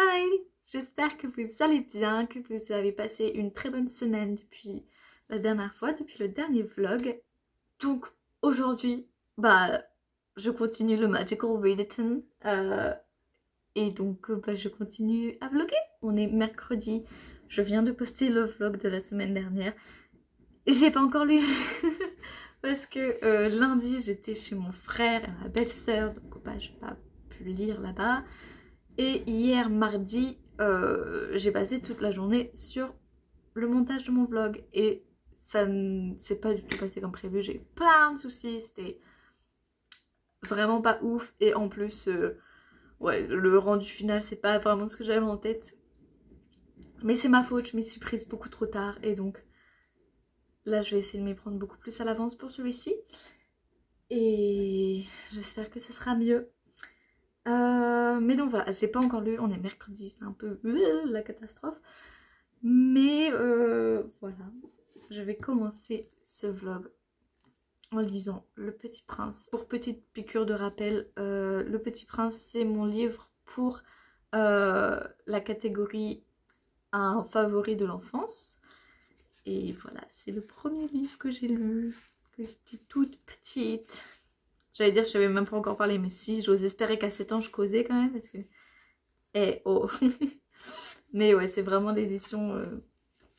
Hi! J'espère que vous allez bien, que vous avez passé une très bonne semaine depuis la dernière fois, depuis le dernier vlog. Donc aujourd'hui, je continue le Magical Readathon et donc je continue à vlogger. On est mercredi, je viens de poster le vlog de la semaine dernière. J'ai pas encore lu parce que lundi j'étais chez mon frère et ma belle-sœur, donc j'ai pas pu lire là-bas. Et hier mardi, j'ai passé toute la journée sur le montage de mon vlog et ça ne s'est pas du tout passé comme prévu. J'ai eu plein de soucis, c'était vraiment pas ouf et en plus, ouais, le rendu final c'est pas vraiment ce que j'avais en tête. Mais c'est ma faute, je m'y suis prise beaucoup trop tard et donc là je vais essayer de m'y prendre beaucoup plus à l'avance pour celui-ci. Et j'espère que ça sera mieux. Mais donc voilà, j'ai pas encore lu, on est mercredi, c'est un peu la catastrophe. Mais voilà, je vais commencer ce vlog en lisant Le Petit Prince. Pour petite piqûre de rappel, Le Petit Prince c'est mon livre pour la catégorie un favori de l'enfance. Et voilà, c'est le premier livre que j'ai lu, que j'étais toute petite. J'allais dire, je savais même pas encore parler, mais si, j'ose espérer qu'à 7 ans, je causais quand même, parce que... Eh, oh. Mais ouais, c'est vraiment l'édition...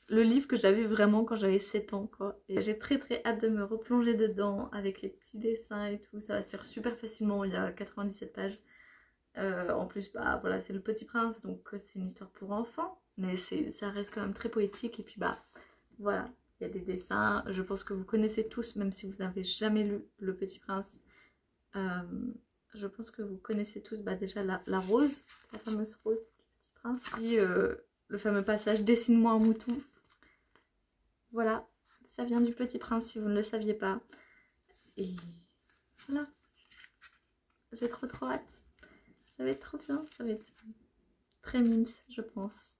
le livre que j'avais vraiment quand j'avais 7 ans, quoi. Et j'ai très très hâte de me replonger dedans, avec les petits dessins et tout. Ça va se faire super facilement, il y a 97 pages. En plus, voilà, c'est Le Petit Prince, donc c'est une histoire pour enfants. Mais ça reste quand même très poétique, et puis voilà. Il y a des dessins, je pense que vous connaissez tous, même si vous n'avez jamais lu Le Petit Prince. Je pense que vous connaissez tous déjà la rose, la fameuse rose du Petit Prince. Puis le fameux passage Dessine-moi un mouton. Voilà, ça vient du Petit Prince si vous ne le saviez pas. Et voilà, j'ai trop hâte. Ça va être trop bien, ça va être très mimes je pense.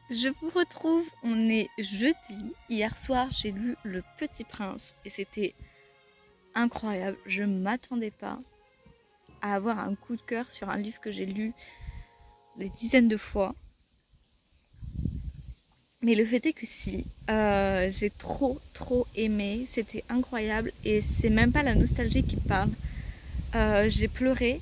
Je vous retrouve, on est jeudi. Hier soir, j'ai lu Le Petit Prince et c'était incroyable. Je ne m'attendais pas à avoir un coup de cœur sur un livre que j'ai lu des dizaines de fois. Mais le fait est que si, j'ai trop aimé, c'était incroyable et c'est même pas la nostalgie qui parle. J'ai pleuré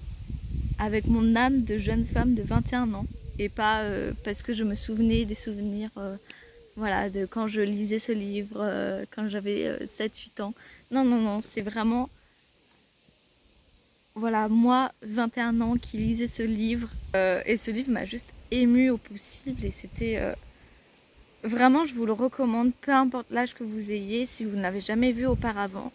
avec mon âme de jeune femme de 21 ans et pas parce que je me souvenais des souvenirs voilà, de quand je lisais ce livre, quand j'avais 7-8 ans. Non, c'est vraiment, voilà, moi, 21 ans, qui lisais ce livre. Et ce livre m'a juste émue au possible et c'était... vraiment, je vous le recommande, peu importe l'âge que vous ayez, si vous ne l'avez jamais vu auparavant.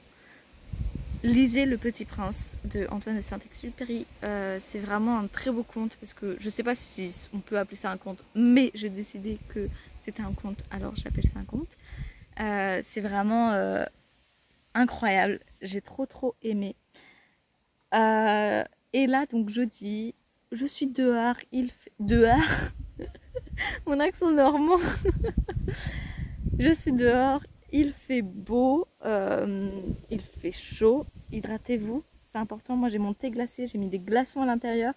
Lisez Le Petit Prince de Antoine de Saint-Exupéry. C'est vraiment un très beau conte parce que je sais pas si on peut appeler ça un conte, mais j'ai décidé que c'était un conte, alors j'appelle ça un conte. C'est vraiment incroyable, j'ai trop aimé. Et là donc jeudi, je suis dehors, il fait... Dehors mon accent normand. Je suis dehors, il fait beau, il fait chaud, hydratez-vous, c'est important. Moi j'ai mon thé glacé, j'ai mis des glaçons à l'intérieur.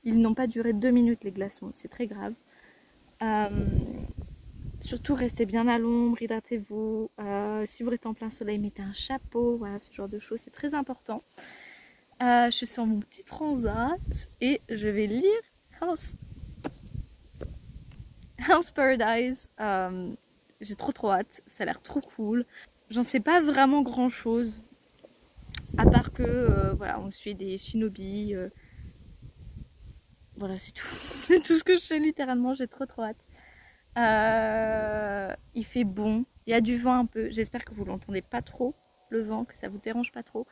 Ils n'ont pas duré 2 minutes les glaçons, c'est très grave. Surtout restez bien à l'ombre, hydratez-vous. Si vous restez en plein soleil, mettez un chapeau, voilà ce genre de choses, c'est très important. Je suis sur mon petit transat et je vais lire House Paradise. J'ai trop hâte, ça a l'air trop cool. J'en sais pas vraiment grand chose, à part que voilà, on suit des shinobi. Voilà, c'est tout. C'est tout ce que je sais littéralement, j'ai trop hâte. Il fait bon, il y a du vent un peu, j'espère que vous l'entendez pas trop, le vent, que ça vous dérange pas trop.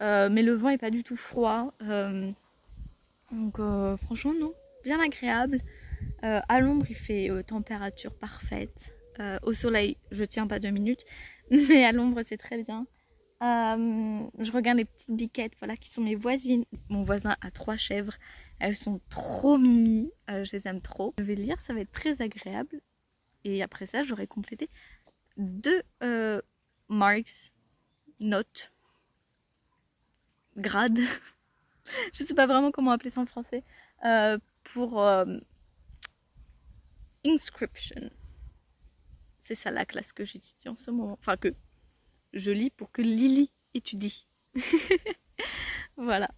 Mais le vent est pas du tout froid. Donc franchement non, bien agréable. À l'ombre il fait température parfaite. Au soleil je tiens pas 2 minutes, mais à l'ombre c'est très bien. Je regarde les petites biquettes, voilà, qui sont mes voisines. Mon voisin a 3 chèvres, elles sont trop mimi, je les aime trop. Je vais lire, ça va être très agréable. Et après ça j'aurai complété 2 marks, notes, grades. Je sais pas vraiment comment appeler ça en français. Pour Inscription. C'est ça la classe que j'étudie en ce moment. Enfin que je lis pour que Lily étudie. Voilà.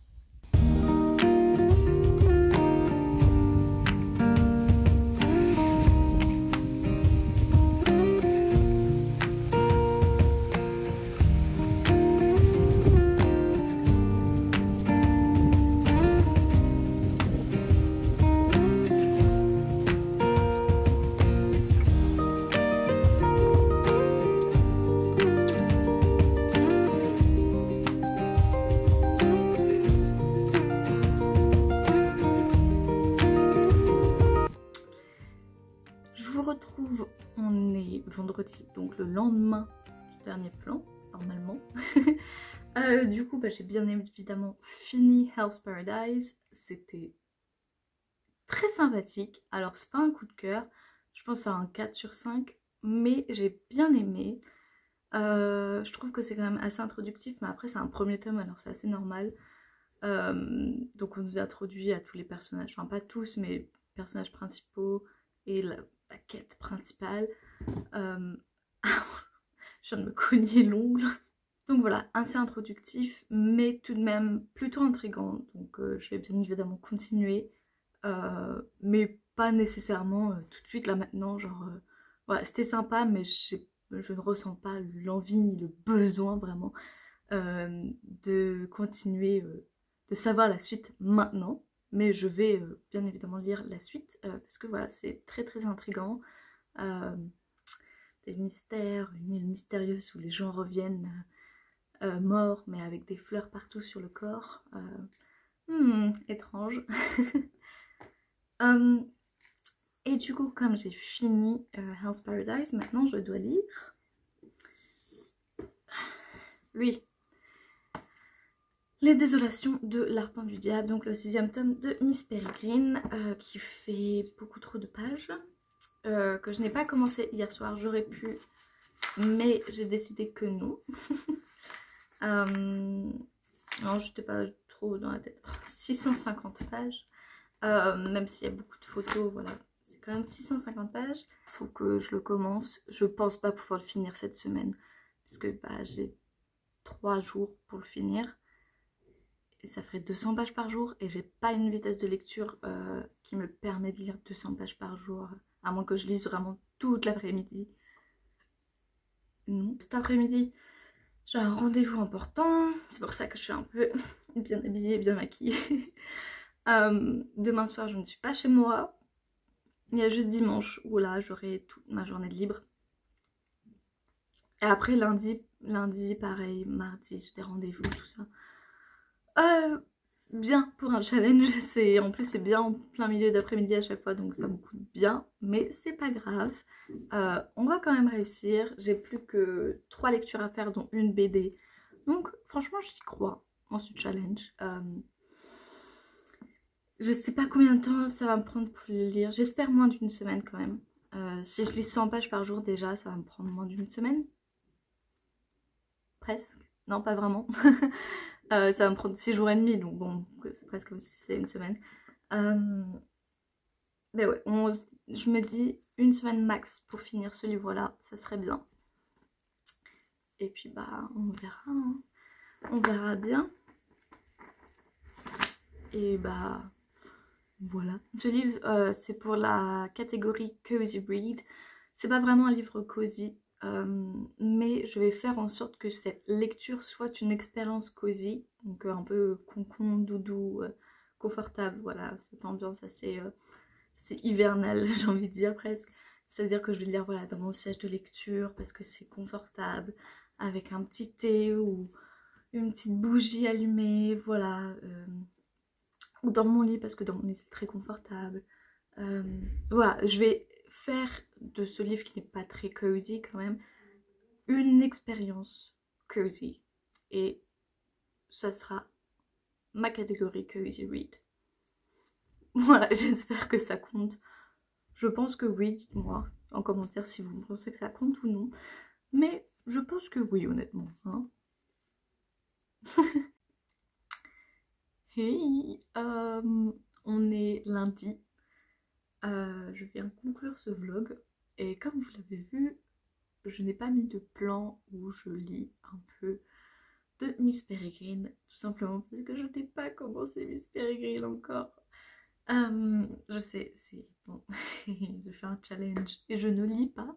Retrouve, on est vendredi, donc le lendemain du dernier plan, normalement. Du coup, j'ai bien évidemment fini Hell's Paradise. C'était très sympathique. Alors, c'est pas un coup de cœur, je pense à un 4 sur 5, mais j'ai bien aimé. Je trouve que c'est quand même assez introductif, mais après, c'est un premier tome, alors c'est assez normal. Donc, on nous a introduit à tous les personnages, enfin, pas tous, mais personnages principaux et la quête principale. Je viens de me cogner l'ongle. Donc voilà, assez introductif, mais tout de même plutôt intriguant. Donc je vais bien évidemment continuer, mais pas nécessairement tout de suite là maintenant. Genre, voilà, c'était sympa, mais je ne ressens pas l'envie ni le besoin vraiment de continuer, de savoir la suite maintenant. Mais je vais bien évidemment lire la suite parce que voilà, c'est très intriguant. Des mystères, une île mystérieuse où les gens reviennent morts mais avec des fleurs partout sur le corps. Étrange. Et du coup, comme j'ai fini Hell's Paradise, maintenant je dois lire lui. Les Désolations de l'Arpent du Diable, donc le 6e tome de Miss Peregrine, qui fait beaucoup trop de pages. que je n'ai pas commencé hier soir. J'aurais pu, mais j'ai décidé que non. Non, je n'étais pas trop dans la tête. 650 pages, même s'il y a beaucoup de photos, voilà. C'est quand même 650 pages. Il faut que je le commence. Je pense pas pouvoir le finir cette semaine, parce que bah, j'ai 3 jours pour le finir. Et ça ferait 200 pages par jour, et j'ai pas une vitesse de lecture qui me permet de lire 200 pages par jour, à moins que je lise vraiment toute l'après-midi. Non. Cet après-midi, j'ai un rendez-vous important, c'est pour ça que je suis un peu bien habillée, bien maquillée. Demain soir, je ne suis pas chez moi. Il y a juste dimanche où là, j'aurai toute ma journée de libre. Et après, lundi pareil, mardi, j'ai des rendez-vous, tout ça. Bien pour un challenge, en plus c'est bien en plein milieu d'après-midi à chaque fois, donc ça me coûte bien, mais c'est pas grave. On va quand même réussir. J'ai plus que 3 lectures à faire, dont une BD. Donc franchement j'y crois en ce challenge. Je sais pas combien de temps ça va me prendre pour le lire. J'espère moins d'une semaine quand même. Si je lis 100 pages par jour déjà, ça va me prendre moins d'une semaine. Presque. Non, pas vraiment. Ça va me prendre 6 jours et demi, donc bon, c'est presque comme si c'était une semaine. Mais ouais, je me dis une semaine max pour finir ce livre-là, ça serait bien. Et puis bah, on verra, hein. On verra bien. Et bah, voilà. Ce livre, c'est pour la catégorie Cozy Read. C'est pas vraiment un livre cosy, mais je vais faire en sorte que cette lecture soit une expérience cosy, donc un peu concon, doudou, confortable, voilà, cette ambiance assez hivernale, j'ai envie de dire presque. C'est-à-dire que je vais le lire voilà, dans mon siège de lecture parce que c'est confortable, avec un petit thé ou une petite bougie allumée, voilà, ou dans mon lit parce que dans mon lit c'est très confortable. Voilà, je vais faire de ce livre qui n'est pas très cozy quand même une expérience cozy, et ça sera ma catégorie cozy read. Voilà, j'espère que ça compte. Je pense que oui, dites-moi en commentaire si vous pensez que ça compte ou non, mais je pense que oui, honnêtement, hein. Hey, on est lundi. Je viens conclure ce vlog et comme vous l'avez vu, je n'ai pas mis de plan où je lis un peu de Miss Peregrine, tout simplement parce que je n'ai pas commencé Miss Peregrine encore. Je sais, c'est bon, je fais un challenge et je ne lis pas.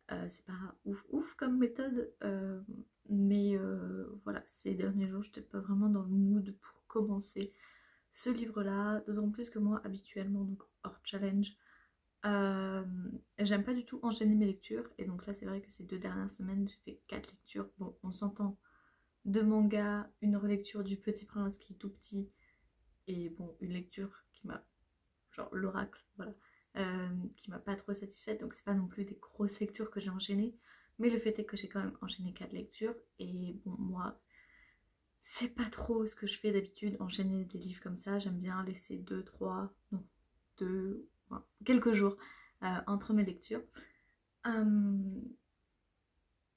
C'est pas ouf comme méthode, mais voilà, ces derniers jours, je n'étais pas vraiment dans le mood pour commencer ce livre-là, d'autant plus que moi, habituellement, donc hors challenge, j'aime pas du tout enchaîner mes lectures, et donc là, c'est vrai que ces 2 dernières semaines, j'ai fait 4 lectures. Bon, on s'entend, 2 mangas, une relecture du Petit Prince qui est tout petit, et bon, une lecture qui m'a, genre l'oracle, voilà, qui m'a pas trop satisfaite, donc c'est pas non plus des grosses lectures que j'ai enchaînées, mais le fait est que j'ai quand même enchaîné 4 lectures, et bon, moi, c'est pas trop ce que je fais d'habitude, enchaîner des livres comme ça. J'aime bien laisser 2, 3, non, 2, enfin, quelques jours entre mes lectures.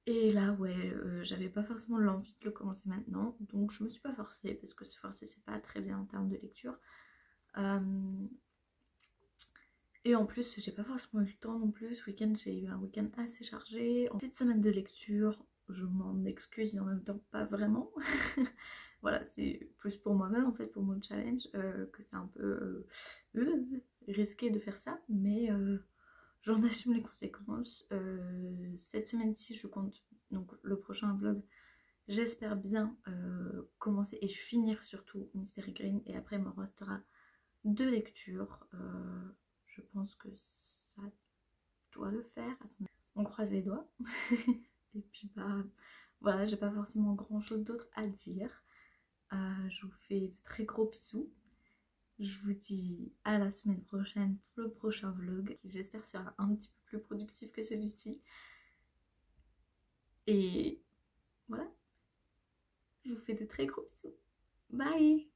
Et là, ouais, j'avais pas forcément l'envie de le commencer maintenant, donc je me suis pas forcée, parce que se forcer, c'est pas très bien en termes de lecture. Et en plus, j'ai pas forcément eu le temps non plus. Ce week-end, j'ai eu un week-end assez chargé. En petite semaine de lecture, je m'en excuse et en même temps pas vraiment. Voilà, c'est plus pour moi-même en fait, pour mon challenge, que c'est un peu risqué de faire ça. Mais j'en assume les conséquences. Cette semaine-ci, je compte, donc le prochain vlog, j'espère bien commencer et finir surtout Miss Peregrine. Et après, il me restera 2 lectures. Je pense que ça doit le faire. Attendez, on croise les doigts. Et puis bah voilà, j'ai pas forcément grand chose d'autre à dire. Je vous fais de très gros bisous. Je vous dis à la semaine prochaine pour le prochain vlog, qui j'espère sera un petit peu plus productif que celui-ci. Et voilà, je vous fais de très gros bisous. Bye!